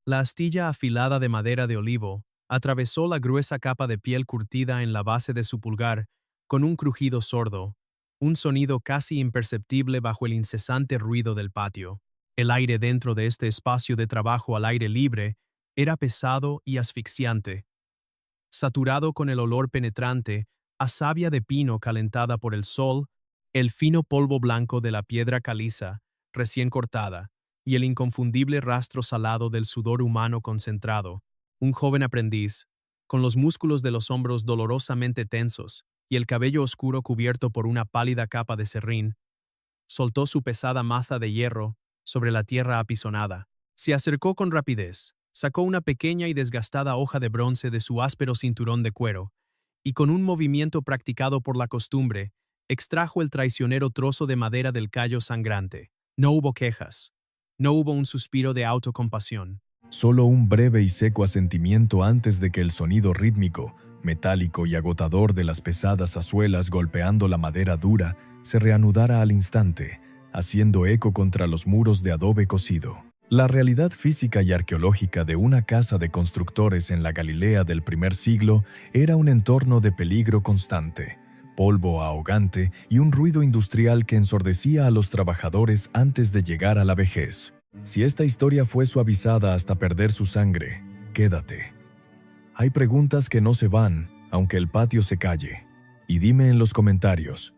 La astilla afilada de madera de olivo atravesó la gruesa capa de piel curtida en la base de su pulgar con un crujido sordo, un sonido casi imperceptible bajo el incesante ruido del patio. El aire dentro de este espacio de trabajo al aire libre era pesado y asfixiante, saturado con el olor penetrante a savia de pino calentada por el sol, el fino polvo blanco de la piedra caliza, recién cortada, y el inconfundible rastro salado del sudor humano concentrado. Un joven aprendiz, con los músculos de los hombros dolorosamente tensos y el cabello oscuro cubierto por una pálida capa de serrín, soltó su pesada maza de hierro sobre la tierra apisonada. Se acercó con rapidez, sacó una pequeña y desgastada hoja de bronce de su áspero cinturón de cuero, y con un movimiento practicado por la costumbre, extrajo el traicionero trozo de madera del callo sangrante. No hubo quejas. No hubo un suspiro de autocompasión. Solo un breve y seco asentimiento antes de que el sonido rítmico, metálico y agotador de las pesadas azuelas golpeando la madera dura se reanudara al instante, haciendo eco contra los muros de adobe cocido. La realidad física y arqueológica de una casa de constructores en la Galilea del primer siglo era un entorno de peligro constante, polvo ahogante y un ruido industrial que ensordecía a los trabajadores antes de llegar a la vejez. Si esta historia fue suavizada hasta perder su sangre, quédate. Hay preguntas que no se van, aunque el patio se calle. Y dime en los comentarios,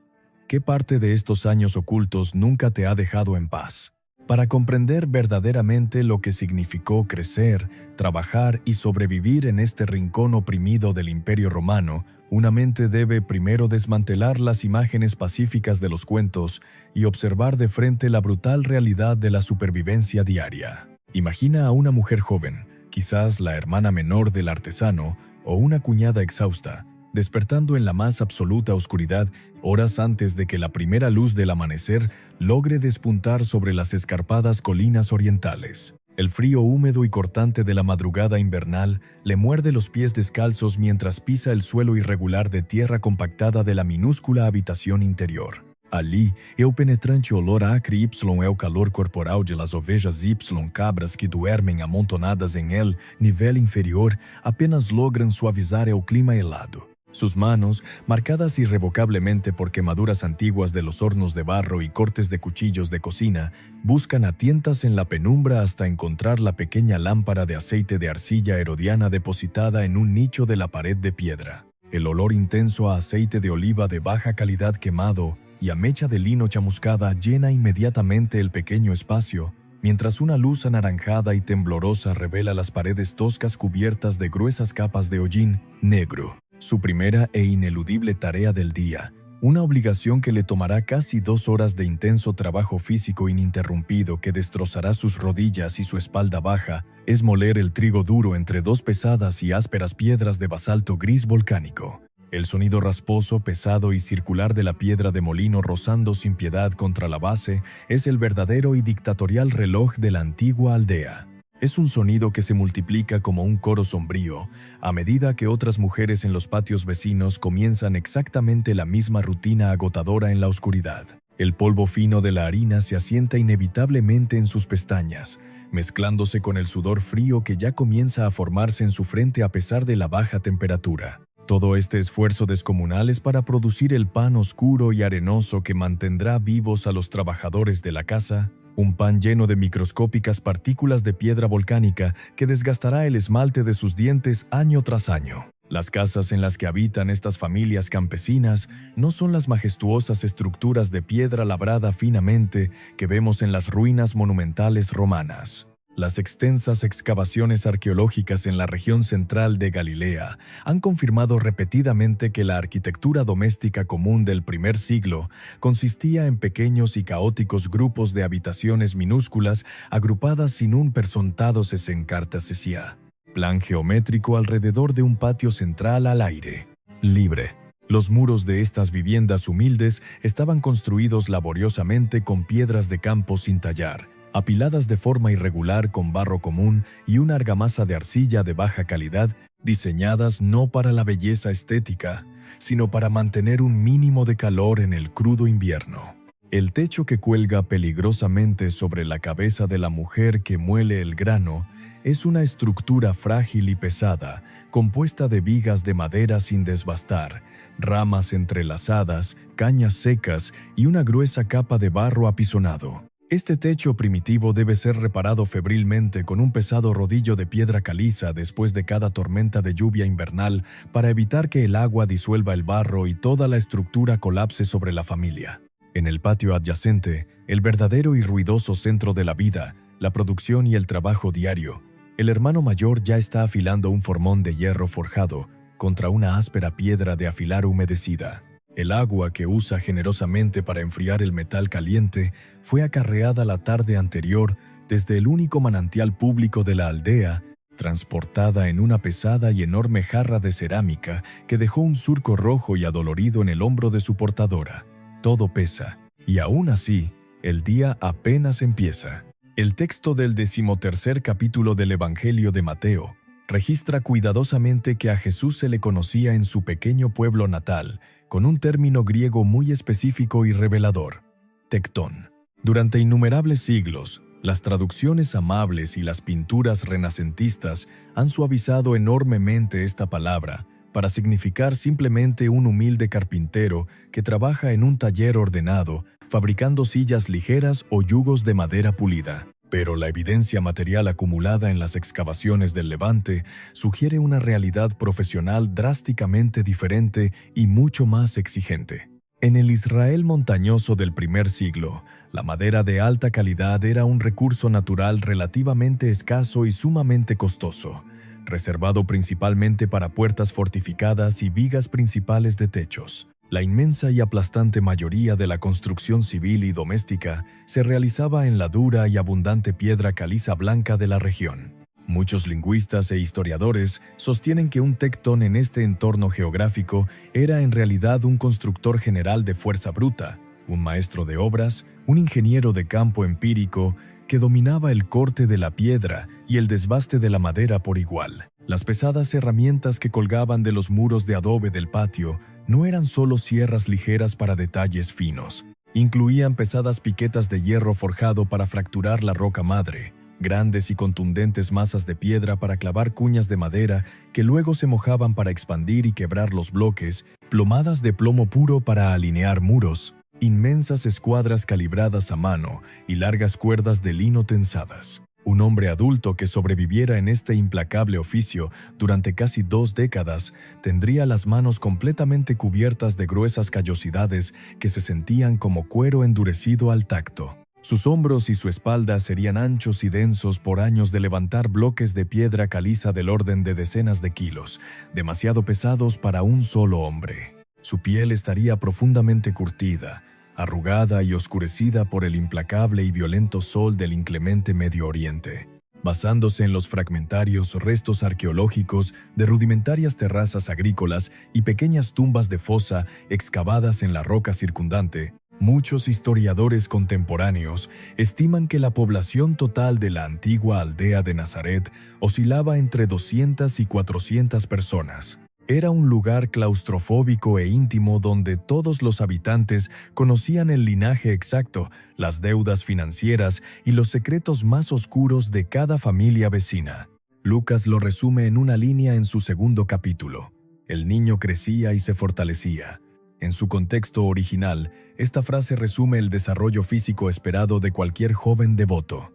¿qué parte de estos años ocultos nunca te ha dejado en paz? Para comprender verdaderamente lo que significó crecer, trabajar y sobrevivir en este rincón oprimido del Imperio Romano, una mente debe primero desmantelar las imágenes pacíficas de los cuentos y observar de frente la brutal realidad de la supervivencia diaria. Imagina a una mujer joven, quizás la hermana menor del artesano o una cuñada exhausta, despertando en la más absoluta oscuridad horas antes de que la primera luz del amanecer logre despuntar sobre las escarpadas colinas orientales. El frío húmedo y cortante de la madrugada invernal le muerde los pies descalzos mientras pisa el suelo irregular de tierra compactada de la minúscula habitación interior. Ali, o penetrante olor acre y el calor corporal de las ovejas y cabras que duermen amontonadas en el nivel inferior apenas logran suavizar el clima helado. Sus manos, marcadas irrevocablemente por quemaduras antiguas de los hornos de barro y cortes de cuchillos de cocina, buscan a tientas en la penumbra hasta encontrar la pequeña lámpara de aceite de arcilla herodiana depositada en un nicho de la pared de piedra. El olor intenso a aceite de oliva de baja calidad quemado y a mecha de lino chamuscada llena inmediatamente el pequeño espacio, mientras una luz anaranjada y temblorosa revela las paredes toscas cubiertas de gruesas capas de hollín negro. Su primera e ineludible tarea del día, una obligación que le tomará casi 2 horas de intenso trabajo físico ininterrumpido que destrozará sus rodillas y su espalda baja, es moler el trigo duro entre 2 pesadas y ásperas piedras de basalto gris volcánico. El sonido rasposo, pesado y circular de la piedra de molino rozando sin piedad contra la base es el verdadero y dictatorial reloj de la antigua aldea. Es un sonido que se multiplica como un coro sombrío, a medida que otras mujeres en los patios vecinos comienzan exactamente la misma rutina agotadora en la oscuridad. El polvo fino de la harina se asienta inevitablemente en sus pestañas, mezclándose con el sudor frío que ya comienza a formarse en su frente a pesar de la baja temperatura. Todo este esfuerzo descomunal es para producir el pan oscuro y arenoso que mantendrá vivos a los trabajadores de la casa, un pan lleno de microscópicas partículas de piedra volcánica que desgastará el esmalte de sus dientes año tras año. Las casas en las que habitan estas familias campesinas no son las majestuosas estructuras de piedra labrada finamente que vemos en las ruinas monumentales romanas. Las extensas excavaciones arqueológicas en la región central de Galilea han confirmado repetidamente que la arquitectura doméstica común del primer siglo consistía en pequeños y caóticos grupos de habitaciones minúsculas agrupadas sin un persontado sesencartacesia, plan geométrico alrededor de un patio central al aire libre. Los muros de estas viviendas humildes estaban construidos laboriosamente con piedras de campo sin tallar, apiladas de forma irregular con barro común y una argamasa de arcilla de baja calidad, diseñadas no para la belleza estética, sino para mantener un mínimo de calor en el crudo invierno. El techo que cuelga peligrosamente sobre la cabeza de la mujer que muele el grano es una estructura frágil y pesada, compuesta de vigas de madera sin desbastar, ramas entrelazadas, cañas secas y una gruesa capa de barro apisonado. Este techo primitivo debe ser reparado febrilmente con un pesado rodillo de piedra caliza después de cada tormenta de lluvia invernal para evitar que el agua disuelva el barro y toda la estructura colapse sobre la familia. En el patio adyacente, el verdadero y ruidoso centro de la vida, la producción y el trabajo diario, el hermano mayor ya está afilando un formón de hierro forjado contra una áspera piedra de afilar humedecida. El agua que usa generosamente para enfriar el metal caliente fue acarreada la tarde anterior desde el único manantial público de la aldea, transportada en una pesada y enorme jarra de cerámica que dejó un surco rojo y adolorido en el hombro de su portadora. Todo pesa, y aún así, el día apenas empieza. El texto del 13º capítulo del Evangelio de Mateo registra cuidadosamente que a Jesús se le conocía en su pequeño pueblo natal, con un término griego muy específico y revelador: tectón. Durante innumerables siglos, las traducciones amables y las pinturas renacentistas han suavizado enormemente esta palabra para significar simplemente un humilde carpintero que trabaja en un taller ordenado, fabricando sillas ligeras o yugos de madera pulida. Pero la evidencia material acumulada en las excavaciones del Levante sugiere una realidad profesional drásticamente diferente y mucho más exigente. En el Israel montañoso del primer siglo, la madera de alta calidad era un recurso natural relativamente escaso y sumamente costoso, reservado principalmente para puertas fortificadas y vigas principales de techos. La inmensa y aplastante mayoría de la construcción civil y doméstica se realizaba en la dura y abundante piedra caliza blanca de la región. Muchos lingüistas e historiadores sostienen que un tectón en este entorno geográfico era en realidad un constructor general de fuerza bruta, un maestro de obras, un ingeniero de campo empírico que dominaba el corte de la piedra y el desbaste de la madera por igual. Las pesadas herramientas que colgaban de los muros de adobe del patio no eran solo sierras ligeras para detalles finos. Incluían pesadas piquetas de hierro forjado para fracturar la roca madre, grandes y contundentes masas de piedra para clavar cuñas de madera que luego se mojaban para expandir y quebrar los bloques, plomadas de plomo puro para alinear muros, inmensas escuadras calibradas a mano y largas cuerdas de lino tensadas. Un hombre adulto que sobreviviera en este implacable oficio durante casi 2 décadas tendría las manos completamente cubiertas de gruesas callosidades que se sentían como cuero endurecido al tacto. Sus hombros y su espalda serían anchos y densos por años de levantar bloques de piedra caliza del orden de decenas de kilos, demasiado pesados para un solo hombre. Su piel estaría profundamente curtida, arrugada y oscurecida por el implacable y violento sol del inclemente Medio Oriente. Basándose en los fragmentarios restos arqueológicos de rudimentarias terrazas agrícolas y pequeñas tumbas de fosa excavadas en la roca circundante, muchos historiadores contemporáneos estiman que la población total de la antigua aldea de Nazaret oscilaba entre 200 y 400 personas. Era un lugar claustrofóbico e íntimo donde todos los habitantes conocían el linaje exacto, las deudas financieras y los secretos más oscuros de cada familia vecina. Lucas lo resume en una línea en su 2º capítulo. El niño crecía y se fortalecía. En su contexto original, esta frase resume el desarrollo físico esperado de cualquier joven devoto.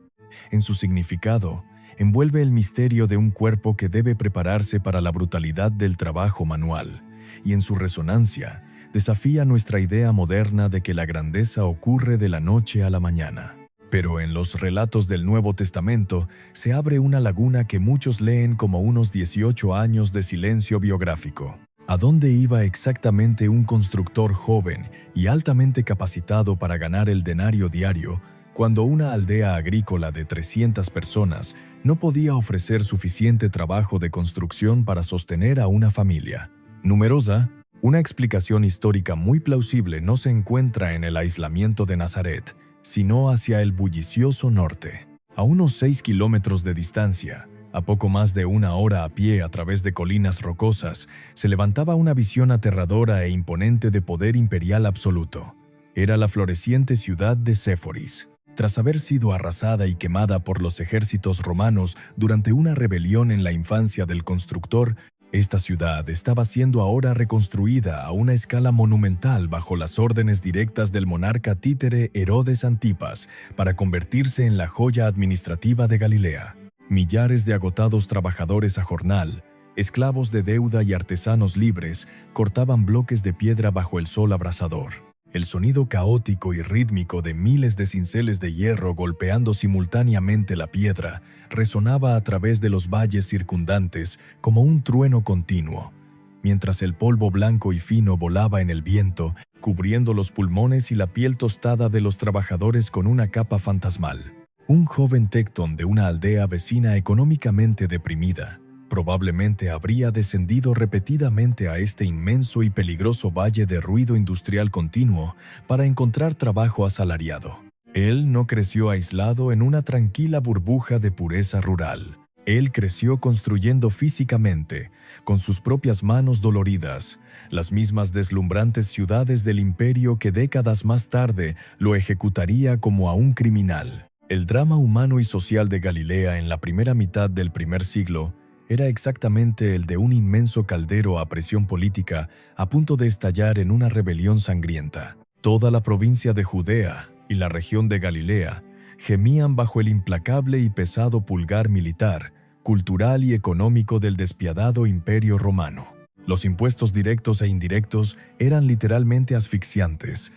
En su significado, envuelve el misterio de un cuerpo que debe prepararse para la brutalidad del trabajo manual, y en su resonancia, desafía nuestra idea moderna de que la grandeza ocurre de la noche a la mañana. Pero en los relatos del Nuevo Testamento se abre una laguna que muchos leen como unos 18 años de silencio biográfico. ¿A dónde iba exactamente un constructor joven y altamente capacitado para ganar el denario diario cuando una aldea agrícola de 300 personas no podía ofrecer suficiente trabajo de construcción para sostener a una familia numerosa? Una explicación histórica muy plausible no se encuentra en el aislamiento de Nazaret, sino hacia el bullicioso norte. A unos 6 kilómetros de distancia, a poco más de 1 hora a pie a través de colinas rocosas, se levantaba una visión aterradora e imponente de poder imperial absoluto. Era la floreciente ciudad de Séforis. Tras haber sido arrasada y quemada por los ejércitos romanos durante una rebelión en la infancia del constructor, esta ciudad estaba siendo ahora reconstruida a una escala monumental bajo las órdenes directas del monarca títere Herodes Antipas para convertirse en la joya administrativa de Galilea. Millares de agotados trabajadores a jornal, esclavos de deuda y artesanos libres cortaban bloques de piedra bajo el sol abrasador. El sonido caótico y rítmico de miles de cinceles de hierro golpeando simultáneamente la piedra resonaba a través de los valles circundantes como un trueno continuo, mientras el polvo blanco y fino volaba en el viento, cubriendo los pulmones y la piel tostada de los trabajadores con una capa fantasmal. Un joven tectón de una aldea vecina económicamente deprimida probablemente habría descendido repetidamente a este inmenso y peligroso valle de ruido industrial continuo para encontrar trabajo asalariado. Él no creció aislado en una tranquila burbuja de pureza rural. Él creció construyendo físicamente, con sus propias manos doloridas, las mismas deslumbrantes ciudades del imperio que décadas más tarde lo ejecutaría como a un criminal. El drama humano y social de Galilea en la primera mitad del primer siglo era exactamente el de un inmenso caldero a presión política a punto de estallar en una rebelión sangrienta. Toda la provincia de Judea y la región de Galilea gemían bajo el implacable y pesado pulgar militar, cultural y económico del despiadado imperio romano. Los impuestos directos e indirectos eran literalmente asfixiantes,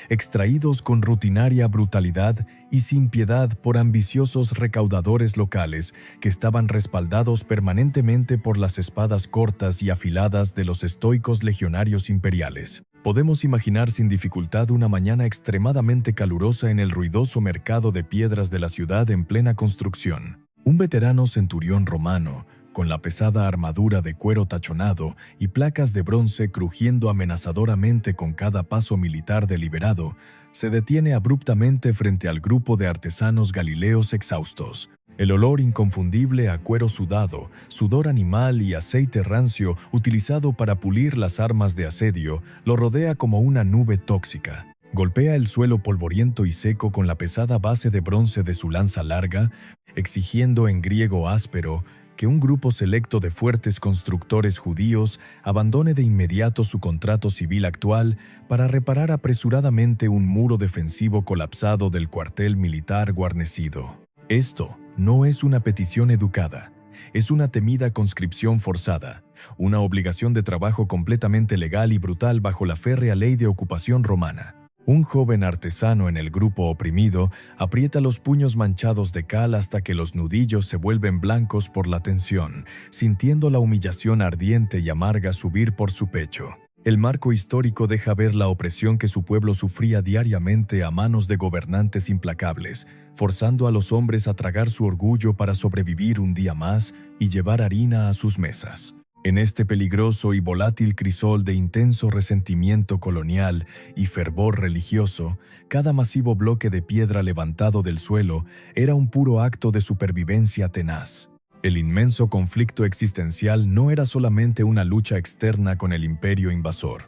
extraídos con rutinaria brutalidad y sin piedad por ambiciosos recaudadores locales que estaban respaldados permanentemente por las espadas cortas y afiladas de los estoicos legionarios imperiales. Podemos imaginar sin dificultad una mañana extremadamente calurosa en el ruidoso mercado de piedras de la ciudad en plena construcción. Un veterano centurión romano, con la pesada armadura de cuero tachonado y placas de bronce crujiendo amenazadoramente con cada paso militar deliberado, se detiene abruptamente frente al grupo de artesanos galileos exhaustos. El olor inconfundible a cuero sudado, sudor animal y aceite rancio utilizado para pulir las armas de asedio lo rodea como una nube tóxica. Golpea el suelo polvoriento y seco con la pesada base de bronce de su lanza larga, exigiendo en griego áspero que un grupo selecto de fuertes constructores judíos abandone de inmediato su contrato civil actual para reparar apresuradamente un muro defensivo colapsado del cuartel militar guarnecido. Esto no es una petición educada, es una temida conscripción forzada, una obligación de trabajo completamente legal y brutal bajo la férrea ley de ocupación romana. Un joven artesano en el grupo oprimido aprieta los puños manchados de cal hasta que los nudillos se vuelven blancos por la tensión, sintiendo la humillación ardiente y amarga subir por su pecho. El marco histórico deja ver la opresión que su pueblo sufría diariamente a manos de gobernantes implacables, forzando a los hombres a tragar su orgullo para sobrevivir un día más y llevar harina a sus mesas. En este peligroso y volátil crisol de intenso resentimiento colonial y fervor religioso, cada masivo bloque de piedra levantado del suelo era un puro acto de supervivencia tenaz. El inmenso conflicto existencial no era solamente una lucha externa con el imperio invasor.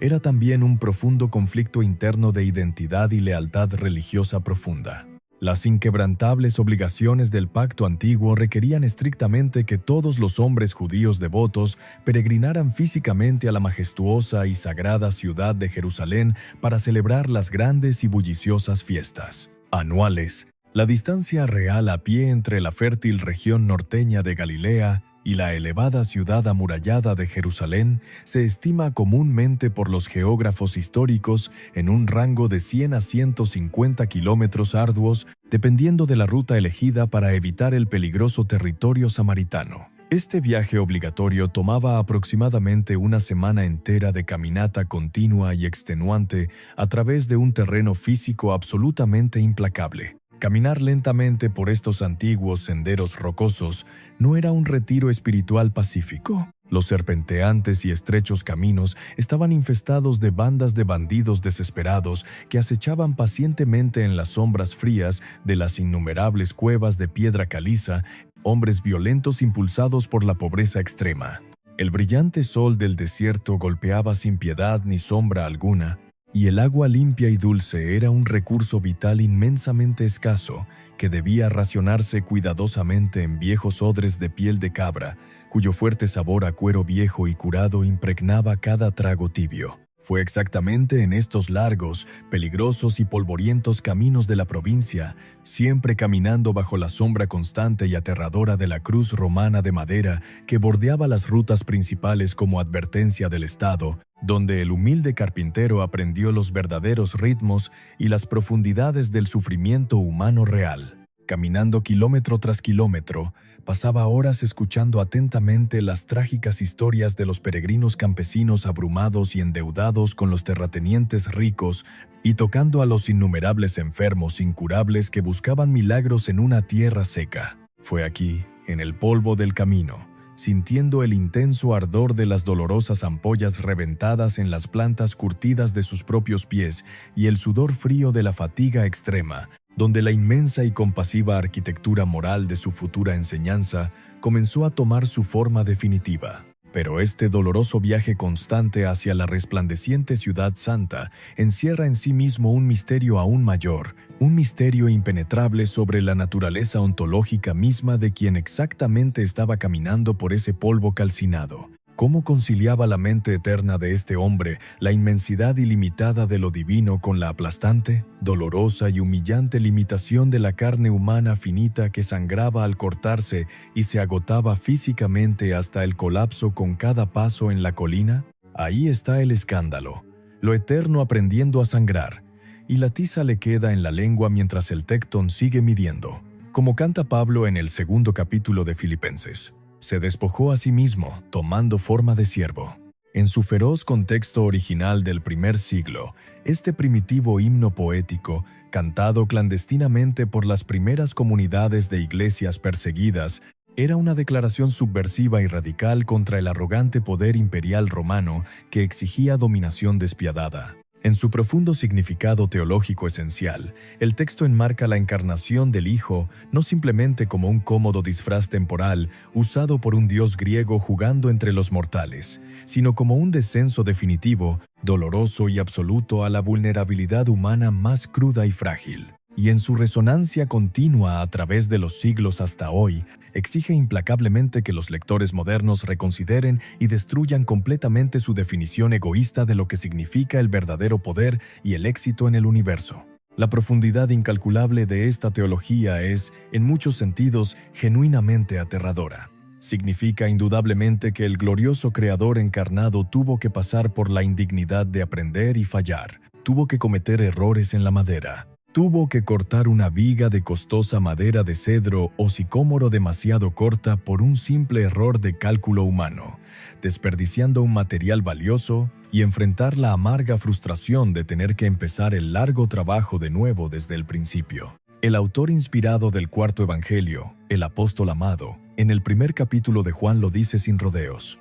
Era también un profundo conflicto interno de identidad y lealtad religiosa profunda. Las inquebrantables obligaciones del pacto antiguo requerían estrictamente que todos los hombres judíos devotos peregrinaran físicamente a la majestuosa y sagrada ciudad de Jerusalén para celebrar las grandes y bulliciosas fiestas anuales. La distancia real a pie entre la fértil región norteña de Galilea y la elevada ciudad amurallada de Jerusalén se estima comúnmente por los geógrafos históricos en un rango de 100 a 150 kilómetros arduos, dependiendo de la ruta elegida para evitar el peligroso territorio samaritano. Este viaje obligatorio tomaba aproximadamente una semana entera de caminata continua y extenuante a través de un terreno físico absolutamente implacable. Caminar lentamente por estos antiguos senderos rocosos no era un retiro espiritual pacífico. Los serpenteantes y estrechos caminos estaban infestados de bandas de bandidos desesperados que acechaban pacientemente en las sombras frías de las innumerables cuevas de piedra caliza, hombres violentos impulsados por la pobreza extrema. El brillante sol del desierto golpeaba sin piedad ni sombra alguna, y el agua limpia y dulce era un recurso vital inmensamente escaso que debía racionarse cuidadosamente en viejos odres de piel de cabra, cuyo fuerte sabor a cuero viejo y curado impregnaba cada trago tibio. Fue exactamente en estos largos, peligrosos y polvorientos caminos de la provincia, siempre caminando bajo la sombra constante y aterradora de la cruz romana de madera que bordeaba las rutas principales como advertencia del Estado, donde el humilde carpintero aprendió los verdaderos ritmos y las profundidades del sufrimiento humano real. Caminando kilómetro tras kilómetro, pasaba horas escuchando atentamente las trágicas historias de los peregrinos campesinos abrumados y endeudados con los terratenientes ricos y tocando a los innumerables enfermos incurables que buscaban milagros en una tierra seca. Fue aquí, en el polvo del camino, sintiendo el intenso ardor de las dolorosas ampollas reventadas en las plantas curtidas de sus propios pies y el sudor frío de la fatiga extrema, donde la inmensa y compasiva arquitectura moral de su futura enseñanza comenzó a tomar su forma definitiva. Pero este doloroso viaje constante hacia la resplandeciente ciudad santa encierra en sí mismo un misterio aún mayor, un misterio impenetrable sobre la naturaleza ontológica misma de quien exactamente estaba caminando por ese polvo calcinado. ¿Cómo conciliaba la mente eterna de este hombre la inmensidad ilimitada de lo divino con la aplastante, dolorosa y humillante limitación de la carne humana finita que sangraba al cortarse y se agotaba físicamente hasta el colapso con cada paso en la colina? Ahí está el escándalo, lo eterno aprendiendo a sangrar, y la tiza le queda en la lengua mientras el tectón sigue midiendo. Como canta Pablo en el 2º capítulo de Filipenses. Se despojó a sí mismo, tomando forma de siervo. En su feroz contexto original del primer siglo, este primitivo himno poético, cantado clandestinamente por las primeras comunidades de iglesias perseguidas, era una declaración subversiva y radical contra el arrogante poder imperial romano que exigía dominación despiadada. En su profundo significado teológico esencial, el texto enmarca la encarnación del Hijo no simplemente como un cómodo disfraz temporal usado por un dios griego jugando entre los mortales, sino como un descenso definitivo, doloroso y absoluto a la vulnerabilidad humana más cruda y frágil. Y en su resonancia continua a través de los siglos hasta hoy, exige implacablemente que los lectores modernos reconsideren y destruyan completamente su definición egoísta de lo que significa el verdadero poder y el éxito en el universo. La profundidad incalculable de esta teología es, en muchos sentidos, genuinamente aterradora. Significa indudablemente que el glorioso Creador encarnado tuvo que pasar por la indignidad de aprender y fallar, tuvo que cometer errores en la madera. Tuvo que cortar una viga de costosa madera de cedro o sicómoro demasiado corta por un simple error de cálculo humano, desperdiciando un material valioso y enfrentar la amarga frustración de tener que empezar el largo trabajo de nuevo desde el principio. El autor inspirado del cuarto evangelio, el apóstol amado, en el primer capítulo de Juan lo dice sin rodeos.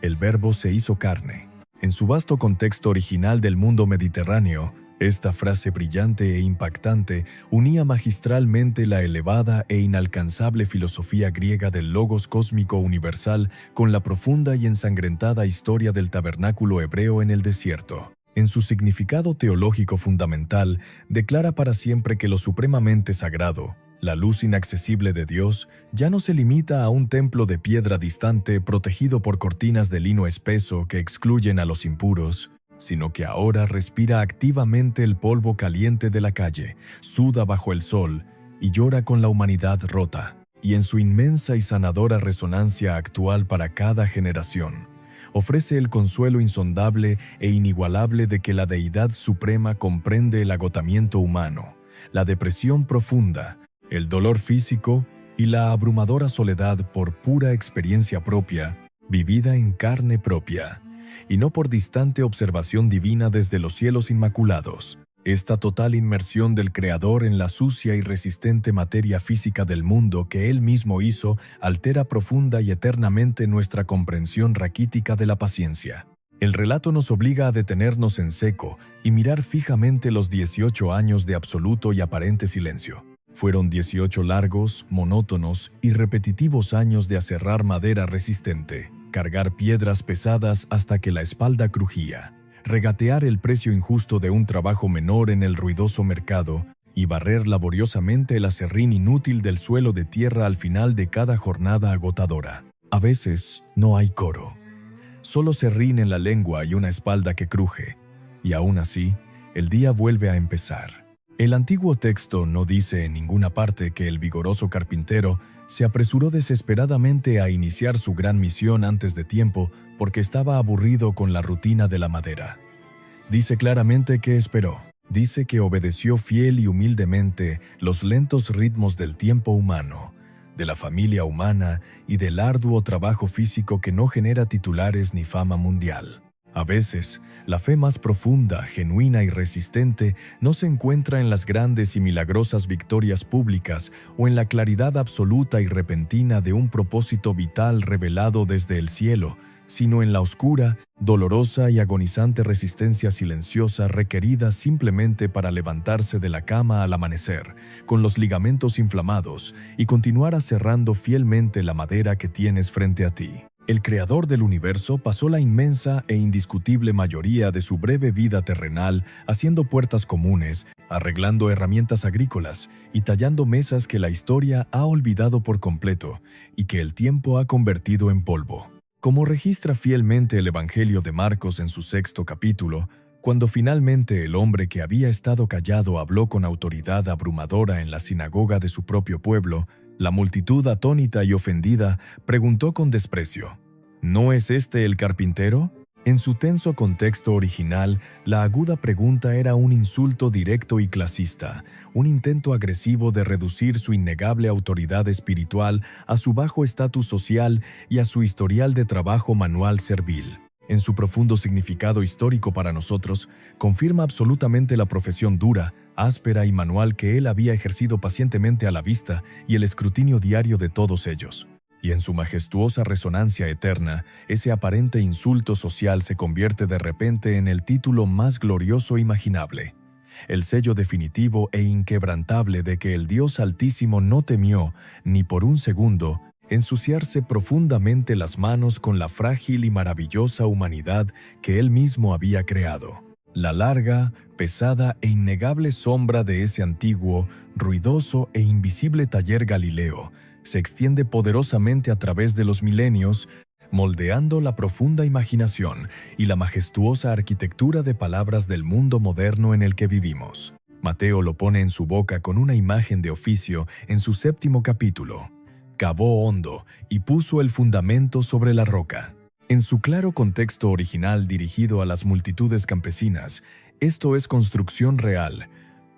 El Verbo se hizo carne. En su vasto contexto original del mundo mediterráneo, esta frase brillante e impactante unía magistralmente la elevada e inalcanzable filosofía griega del logos cósmico universal con la profunda y ensangrentada historia del tabernáculo hebreo en el desierto. En su significado teológico fundamental, declara para siempre que lo supremamente sagrado, la luz inaccesible de Dios, ya no se limita a un templo de piedra distante protegido por cortinas de lino espeso que excluyen a los impuros, sino que ahora respira activamente el polvo caliente de la calle, suda bajo el sol y llora con la humanidad rota, y en su inmensa y sanadora resonancia actual para cada generación, ofrece el consuelo insondable e inigualable de que la Deidad Suprema comprende el agotamiento humano, la depresión profunda, el dolor físico y la abrumadora soledad por pura experiencia propia, vivida en carne propia, y no por distante observación divina desde los cielos inmaculados. Esta total inmersión del Creador en la sucia y resistente materia física del mundo que Él mismo hizo altera profunda y eternamente nuestra comprensión raquítica de la paciencia. El relato nos obliga a detenernos en seco y mirar fijamente los 18 años de absoluto y aparente silencio. Fueron 18 largos, monótonos y repetitivos años de aserrar madera resistente, cargar piedras pesadas hasta que la espalda crujía, regatear el precio injusto de un trabajo menor en el ruidoso mercado y barrer laboriosamente el aserrín inútil del suelo de tierra al final de cada jornada agotadora. A veces no hay coro. Solo serrín en la lengua y una espalda que cruje. Y aún así, el día vuelve a empezar. El antiguo texto no dice en ninguna parte que el vigoroso carpintero se apresuró desesperadamente a iniciar su gran misión antes de tiempo porque estaba aburrido con la rutina de la madera. Dice claramente que esperó. Dice que obedeció fiel y humildemente los lentos ritmos del tiempo humano, de la familia humana y del arduo trabajo físico que no genera titulares ni fama mundial. A veces, la fe más profunda, genuina y resistente no se encuentra en las grandes y milagrosas victorias públicas o en la claridad absoluta y repentina de un propósito vital revelado desde el cielo, sino en la oscura, dolorosa y agonizante resistencia silenciosa requerida simplemente para levantarse de la cama al amanecer, con los ligamentos inflamados, y continuar aserrando fielmente la madera que tienes frente a ti. El creador del universo pasó la inmensa e indiscutible mayoría de su breve vida terrenal haciendo puertas comunes, arreglando herramientas agrícolas y tallando mesas que la historia ha olvidado por completo y que el tiempo ha convertido en polvo. Como registra fielmente el Evangelio de Marcos en su 6º capítulo, cuando finalmente el hombre que había estado callado habló con autoridad abrumadora en la sinagoga de su propio pueblo, la multitud atónita y ofendida preguntó con desprecio: ¿No es este el carpintero? En su tenso contexto original, la aguda pregunta era un insulto directo y clasista, un intento agresivo de reducir su innegable autoridad espiritual a su bajo estatus social y a su historial de trabajo manual servil. En su profundo significado histórico para nosotros, confirma absolutamente la profesión dura, áspera y manual que él había ejercido pacientemente a la vista y el escrutinio diario de todos ellos. Y en su majestuosa resonancia eterna, ese aparente insulto social se convierte de repente en el título más glorioso imaginable, el sello definitivo e inquebrantable de que el Dios Altísimo no temió, ni por un segundo, ensuciarse profundamente las manos con la frágil y maravillosa humanidad que él mismo había creado. La larga, pesada e innegable sombra de ese antiguo, ruidoso e invisible taller galileo se extiende poderosamente a través de los milenios, moldeando la profunda imaginación y la majestuosa arquitectura de palabras del mundo moderno en el que vivimos. Mateo lo pone en su boca con una imagen de oficio en su 7º capítulo. Cavó hondo y puso el fundamento sobre la roca. En su claro contexto original dirigido a las multitudes campesinas, esto es construcción real.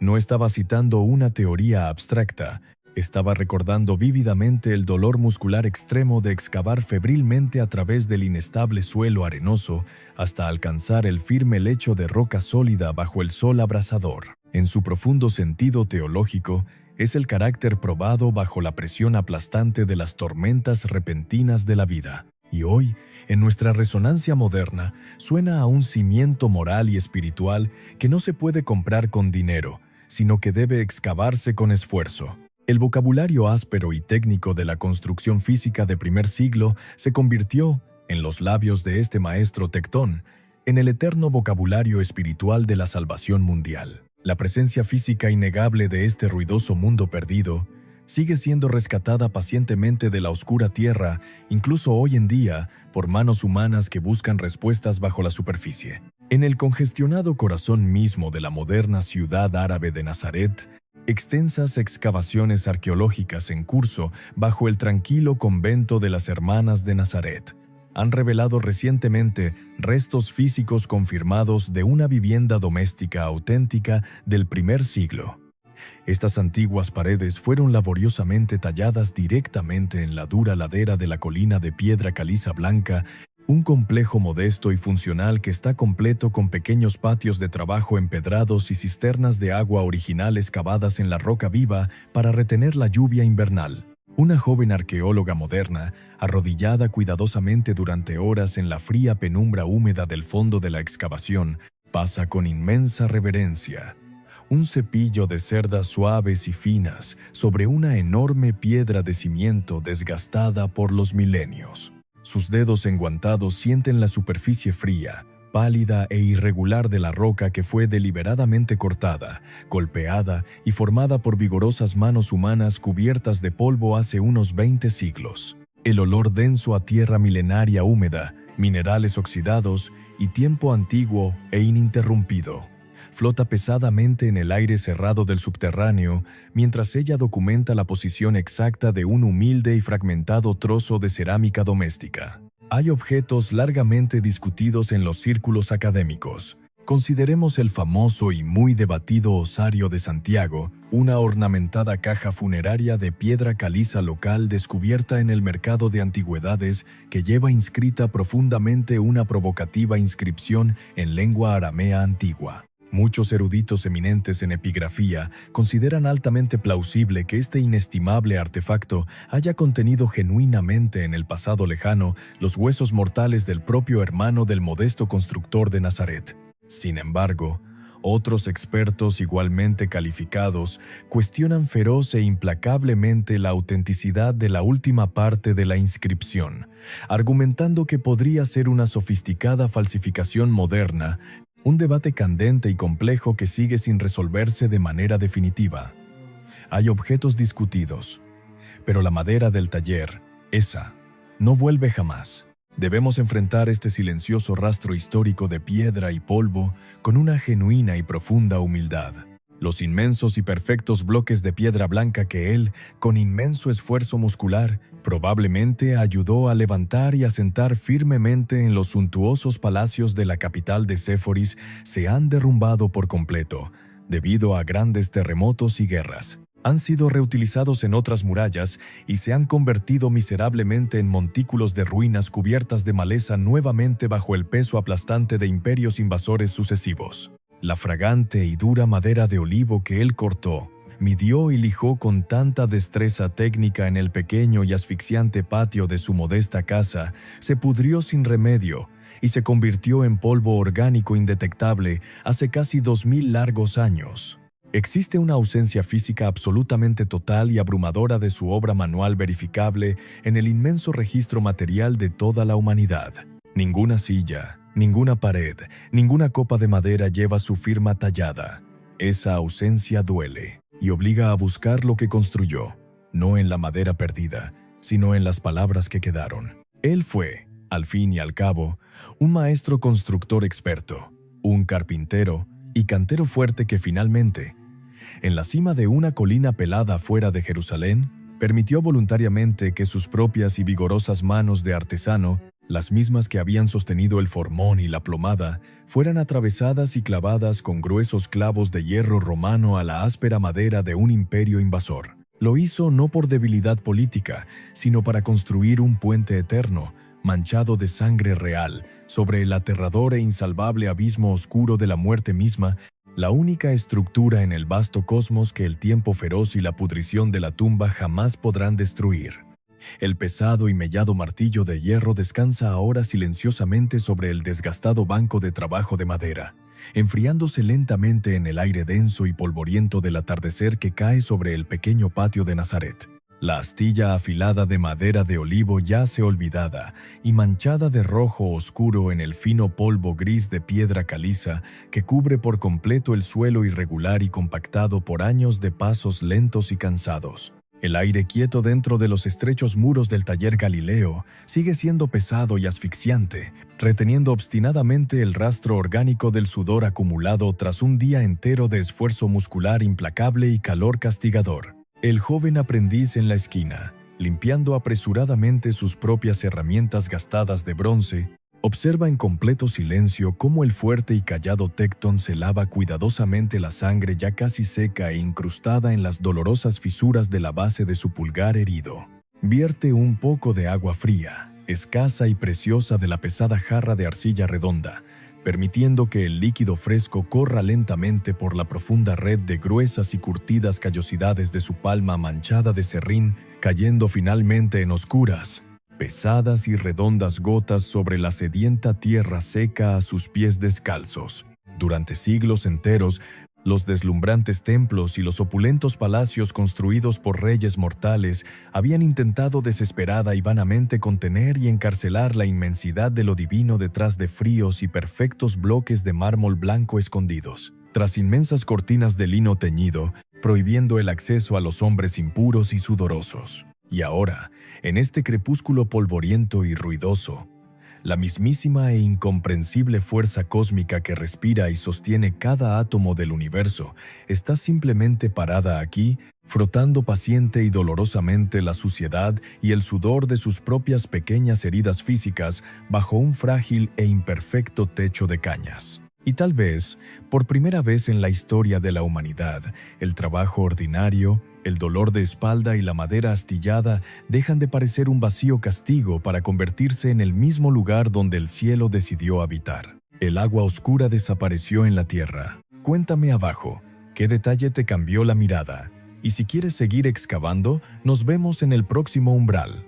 No estaba citando una teoría abstracta, estaba recordando vívidamente el dolor muscular extremo de excavar febrilmente a través del inestable suelo arenoso hasta alcanzar el firme lecho de roca sólida bajo el sol abrasador. En su profundo sentido teológico, es el carácter probado bajo la presión aplastante de las tormentas repentinas de la vida. Y hoy, en nuestra resonancia moderna, suena a un cimiento moral y espiritual que no se puede comprar con dinero, sino que debe excavarse con esfuerzo. El vocabulario áspero y técnico de la construcción física de primer siglo se convirtió, en los labios de este maestro tectón, en el eterno vocabulario espiritual de la salvación mundial. La presencia física innegable de este ruidoso mundo perdido sigue siendo rescatada pacientemente de la oscura tierra, incluso hoy en día, por manos humanas que buscan respuestas bajo la superficie. En el congestionado corazón mismo de la moderna ciudad árabe de Nazaret, extensas excavaciones arqueológicas en curso bajo el tranquilo convento de las Hermanas de Nazaret han revelado recientemente restos físicos confirmados de una vivienda doméstica auténtica del primer siglo. Estas antiguas paredes fueron laboriosamente talladas directamente en la dura ladera de la colina de piedra caliza blanca, un complejo modesto y funcional que está completo con pequeños patios de trabajo empedrados y cisternas de agua originales cavadas en la roca viva para retener la lluvia invernal. Una joven arqueóloga moderna, arrodillada cuidadosamente durante horas en la fría penumbra húmeda del fondo de la excavación, pasa con inmensa reverencia un cepillo de cerdas suaves y finas sobre una enorme piedra de cimiento desgastada por los milenios. Sus dedos enguantados sienten la superficie fría, pálida e irregular de la roca que fue deliberadamente cortada, golpeada y formada por vigorosas manos humanas cubiertas de polvo hace unos 20 siglos. El olor denso a tierra milenaria húmeda, minerales oxidados y tiempo antiguo e ininterrumpido flota pesadamente en el aire cerrado del subterráneo mientras ella documenta la posición exacta de un humilde y fragmentado trozo de cerámica doméstica. Hay objetos largamente discutidos en los círculos académicos. Consideremos el famoso y muy debatido osario de Santiago, una ornamentada caja funeraria de piedra caliza local descubierta en el mercado de antigüedades que lleva inscrita profundamente una provocativa inscripción en lengua aramea antigua. Muchos eruditos eminentes en epigrafía consideran altamente plausible que este inestimable artefacto haya contenido genuinamente en el pasado lejano los huesos mortales del propio hermano del modesto constructor de Nazaret. Sin embargo, otros expertos igualmente calificados cuestionan feroz e implacablemente la autenticidad de la última parte de la inscripción, argumentando que podría ser una sofisticada falsificación moderna. Un debate candente y complejo que sigue sin resolverse de manera definitiva. Hay objetos discutidos, pero la madera del taller, esa, no vuelve jamás. Debemos enfrentar este silencioso rastro histórico de piedra y polvo con una genuina y profunda humildad. Los inmensos y perfectos bloques de piedra blanca que él, con inmenso esfuerzo muscular, probablemente ayudó a levantar y asentar firmemente en los suntuosos palacios de la capital de Séforis, se han derrumbado por completo, debido a grandes terremotos y guerras. Han sido reutilizados en otras murallas y se han convertido miserablemente en montículos de ruinas cubiertas de maleza nuevamente bajo el peso aplastante de imperios invasores sucesivos. La fragante y dura madera de olivo que él cortó, midió y lijó con tanta destreza técnica en el pequeño y asfixiante patio de su modesta casa, se pudrió sin remedio y se convirtió en polvo orgánico indetectable hace casi 2000 largos años. Existe una ausencia física absolutamente total y abrumadora de su obra manual verificable en el inmenso registro material de toda la humanidad. Ninguna silla, ninguna pared, ninguna copa de madera lleva su firma tallada. Esa ausencia duele y obliga a buscar lo que construyó, no en la madera perdida, sino en las palabras que quedaron. Él fue, al fin y al cabo, un maestro constructor experto, un carpintero y cantero fuerte que finalmente, en la cima de una colina pelada fuera de Jerusalén, permitió voluntariamente que sus propias y vigorosas manos de artesano, las mismas que habían sostenido el formón y la plomada, fueran atravesadas y clavadas con gruesos clavos de hierro romano a la áspera madera de un imperio invasor. Lo hizo no por debilidad política, sino para construir un puente eterno, manchado de sangre real, sobre el aterrador e insalvable abismo oscuro de la muerte misma, la única estructura en el vasto cosmos que el tiempo feroz y la pudrición de la tumba jamás podrán destruir. El pesado y mellado martillo de hierro descansa ahora silenciosamente sobre el desgastado banco de trabajo de madera, enfriándose lentamente en el aire denso y polvoriento del atardecer que cae sobre el pequeño patio de Nazaret. La astilla afilada de madera de olivo yace olvidada y manchada de rojo oscuro en el fino polvo gris de piedra caliza que cubre por completo el suelo irregular y compactado por años de pasos lentos y cansados. El aire quieto dentro de los estrechos muros del taller Galileo sigue siendo pesado y asfixiante, reteniendo obstinadamente el rastro orgánico del sudor acumulado tras un día entero de esfuerzo muscular implacable y calor castigador. El joven aprendiz en la esquina, limpiando apresuradamente sus propias herramientas gastadas de bronce, observa en completo silencio cómo el fuerte y callado Tecton se lava cuidadosamente la sangre ya casi seca e incrustada en las dolorosas fisuras de la base de su pulgar herido. Vierte un poco de agua fría, escasa y preciosa de la pesada jarra de arcilla redonda, permitiendo que el líquido fresco corra lentamente por la profunda red de gruesas y curtidas callosidades de su palma manchada de serrín, cayendo finalmente en oscuras, pesadas y redondas gotas sobre la sedienta tierra seca a sus pies descalzos. Durante siglos enteros, Los deslumbrantes templos y los opulentos palacios construidos por reyes mortales habían intentado desesperada y vanamente contener y encarcelar la inmensidad de lo divino detrás de fríos y perfectos bloques de mármol blanco escondidos, tras inmensas cortinas de lino teñido, prohibiendo el acceso a los hombres impuros y sudorosos. Y ahora, en este crepúsculo polvoriento y ruidoso, la mismísima e incomprensible fuerza cósmica que respira y sostiene cada átomo del universo está simplemente parada aquí, frotando paciente y dolorosamente la suciedad y el sudor de sus propias pequeñas heridas físicas bajo un frágil e imperfecto techo de cañas. Y tal vez, por primera vez en la historia de la humanidad, el trabajo ordinario, el dolor de espalda y la madera astillada dejan de parecer un vacío castigo para convertirse en el mismo lugar donde el cielo decidió habitar. El agua oscura desapareció en la tierra. Cuéntame abajo, ¿qué detalle te cambió la mirada? Y si quieres seguir excavando, nos vemos en el próximo umbral.